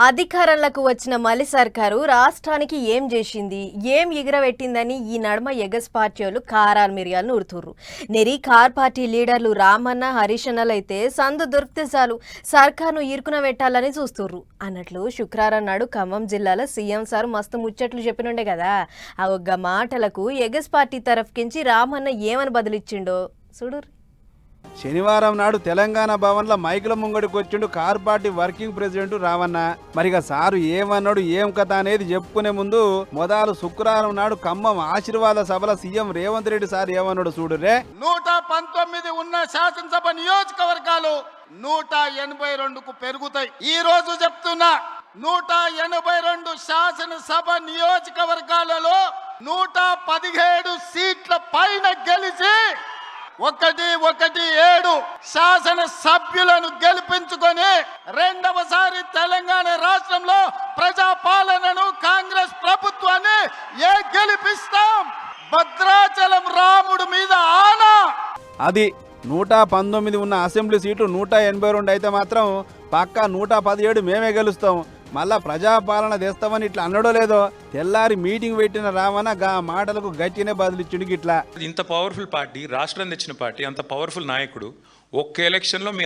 అధికారంలోకి వచ్చిన మలి సర్కారు రాష్ట్రానికి ఏం చేసింది, ఏం ఎగరబెట్టిందని ఈ నడుమ ఎగస్ పార్టీలు కారాలు మిరియాలు నూరుతుర్రు. నెరి కార్ పార్టీ లీడర్లు రామన్న హరీషన్నలైతే సందు దొరికితే చాలు సర్కారును ఇరుకున పెట్టాలని చూస్తుర్రు అన్నట్లు శుక్రవారం నాడు ఖమ్మం జిల్లాలో సీఎం సార్ మస్తు ముచ్చట్లు చెప్పినుండే కదా. ఆ ఒక్క మాటలకు ఎగస్ పార్టీ తరఫుకించి రామన్న ఏమని బదులిచ్చిండో చూడు. శనివారం నాడు తెలంగాణ భవన్లో మైకుల ముంగడికి వచ్చిండు కార్ పార్టీ వర్కింగ్ ప్రెసిడెంట్ రావన్న. మరిగా సారు ఏమన్నాడు ఏం కథ అనేది చెప్పుకునే ముందు మొదలు శుక్రవారం నాడు ఖమ్మం ఆశీర్వాద సభల సీఎం రేవంత్ రెడ్డి సార్ ఏమన్నాడు చూడురే. 119 ఉన్న శాసనసభ నియోజకవర్గాలు 182కు పెరుగుతాయి. ఈ రోజు చెప్తున్నా 182 శాసనసభ నియోజకవర్గాలలో 117 సీట్ల పైన గెలిచి 117 శాసన సభ్యులను గెలిపించుకొని రెండవసారి తెలంగాణ రాష్ట్రంలో ప్రజాపాలనను కాంగ్రెస్ ప్రభుత్వాన్ని గెలిపిస్తాం. భద్రాచలం రాముడు మీద ఆనా. అది 119 ఉన్న అసెంబ్లీ సీట్లు 182 అయితే మాత్రం పక్కా 117 మేమే గెలుస్తాం, మళ్ళా ప్రజాపాలన తెస్తామని ఇట్లా అన్నడో లేదో తెల్లారి మీటింగ్ పెట్టిన రావణ గా మాటలకు గట్టినే బదిలిచ్చిండు. గిట్లా ఇంత పవర్ఫుల్ పార్టీ, రాష్ట్రం తెచ్చిన పార్టీ, అంత పవర్ఫుల్ నాయకుడు ఒక్క ఎలక్షన్లో మీ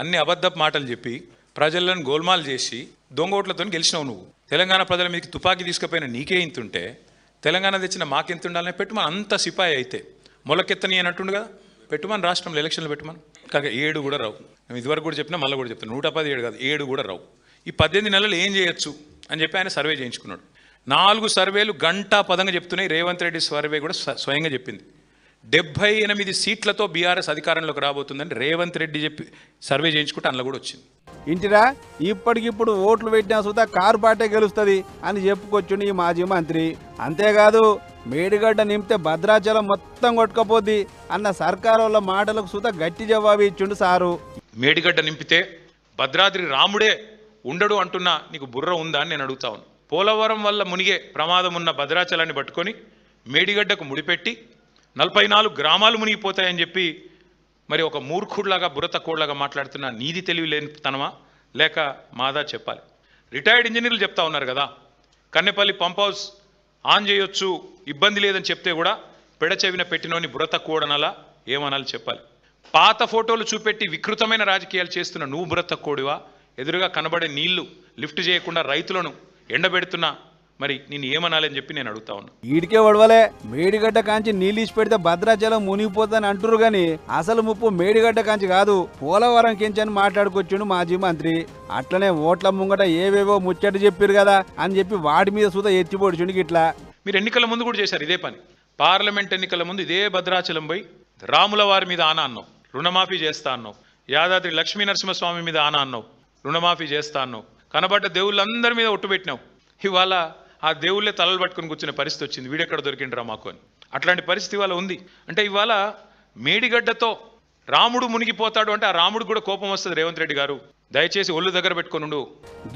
అన్ని అబద్ధపు మాటలు చెప్పి ప్రజలను గోల్మాల్ చేసి దొంగ ఓట్లతో గెలిచినావు నువ్వు. తెలంగాణ ప్రజల మీదకి తుపాకీ తీసుకుపోయిన నీకే ఇంతుంటే తెలంగాణ తెచ్చిన మాకెంత ఉండాలని పెట్టుమని అంత సిపాయి అయితే మొలకెత్తని అన్నట్టుండు కదా. పెట్టుమని రాష్ట్రంలో ఎలక్షన్లు పెట్టుమని. కాక 7 కూడా రావు. మేము ఇదివరకు కూడా చెప్పినా మళ్ళీ కూడా చెప్తాను, 117 కాదు 7 కూడా రావు. ఈ 18 నెలలు ఏం చేయొచ్చు అని చెప్పి ఆయన సర్వే చేయించుకున్నాడు. 4 సర్వేలు గంటా పదంగా చెప్తున్నాయి. రేవంత్ రెడ్డి సర్వే కూడా స్వయంగా చెప్పింది 78 సీట్లతో బీఆర్ఎస్ అధికారంలోకి రాబోతుందని రేవంత్ రెడ్డి చెప్పి సర్వే చేయించుకుంటే అందులో కూడా వచ్చింది. ఇంటిరా ఇప్పటికిప్పుడు ఓట్లు పెట్టినా సుతా కారు పార్టీ గెలుస్తుంది అని చెప్పుకొచ్చుండు ఈ మాజీ మంత్రి. అంతేకాదు మేడిగడ్డ నింపితే భద్రాచలం మొత్తం కొట్టుకపోద్ది అన్న సర్కారు వాళ్ళ మాటలకు సుతా గట్టి జవాబు ఇచ్చిండు సారు. మేడిగడ్డ నింపితే భద్రాద్రి రాముడే ఉండడు అంటున్నా నీకు బుర్ర ఉందా అని నేను అడుగుతాను. పోలవరం వల్ల మునిగే ప్రమాదం ఉన్న భద్రాచలాన్ని పట్టుకొని మేడిగడ్డకు ముడిపెట్టి 44 గ్రామాలు మునిగిపోతాయని చెప్పి మరి ఒక మూర్ఖుడిలాగా బుర్ర తక్కువలాగా మాట్లాడుతున్నా నీది తెలివి లేని తనమా లేక మాదా చెప్పాలి. రిటైర్డ్ ఇంజనీర్లు చెప్తా ఉన్నారు కదా, కన్నెపల్లి పంప్ హౌస్ ఆన్ చేయొచ్చు ఇబ్బంది లేదని చెప్తే కూడా పెడచెవిన పెట్టినోని బుర్ర తక్కువడనలా ఏమనాలి చెప్పాలి. పాత ఫోటోలు చూపెట్టి వికృతమైన రాజకీయాలు చేస్తున్న నువ్వు బుర్ర తక్కువడివా? ఎదురుగా కనబడే నీళ్లు లిఫ్ట్ చేయకుండా రైతులను ఎండబెడుతున్నా మరి నేను ఏమనాలని చెప్పి నేను అడుగుతా ఉన్నా. ఈడికే వడవలే మేడిగడ్డ కాంచి నీళ్ళు ఇచ్చి పెడితే భద్రాచలం మునిగిపోతుందని అంటున్నారు గాని అసలు ముప్పు మేడిగడ్డ కాంచి కాదు పోలవరం కించని మాట్లాడుకొచ్చిండు మాజీ మంత్రి. అట్లనే ఓట్ల ముంగట ఏవేవో ముచ్చట చెప్పారు కదా అని చెప్పి వాటి మీద సుతా ఎత్తిపోడిచుండు. ఇట్లా మీరు ఎన్నికల ముందు కూడా చేశారు ఇదే పని. పార్లమెంట్ ఎన్నికల ముందు ఇదే భద్రాచలం పోయి రాముల వారి మీద ఆనా అన్నావు, రుణమాఫీ చేస్తా అన్నావు. యాదాద్రి లక్ష్మీ నరసింహస్వామి మీద ఆనా అన్నావు, రుణమాఫీ చేస్తా అన్నావు. కనబడ్డ దేవుళ్ళందరి మీద ఒట్టు పెట్టినావు. ఇవాళ ఆ దేవుళ్ళే తలలు పట్టుకుని కూర్చునే పరిస్థితి వచ్చింది. వీడెక్కడ దొరికిండ్రా మాకు అని. అట్లాంటి పరిస్థితి ఇవాళ ఉంది. అంటే ఇవాళ మేడిగడ్డతో రాముడు మునిగిపోతాడు అంటే ఆ రాముడు కూడా కోపం వస్తుంది. రేవంత్ రెడ్డి గారు దయచేసి ఒళ్ళు దగ్గర పెట్టుకొనుండు.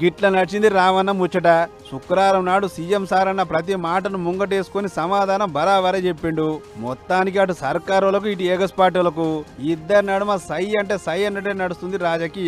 గిట్ల నడిచింది రావన్న ముచ్చట. శుక్రవారం నాడు సీఎం సార్ అన్న ప్రతి మాటను ముంగటేసుకుని సమాధానం బరాబరే చెప్పిండు. మొత్తానికి అటు సర్కారులకు ఇటు ఏగస్ పార్టీలకు ఇద్దరు నడుమ సై అంటే సై అన్నట్టే నడుస్తుంది రాజకీయం.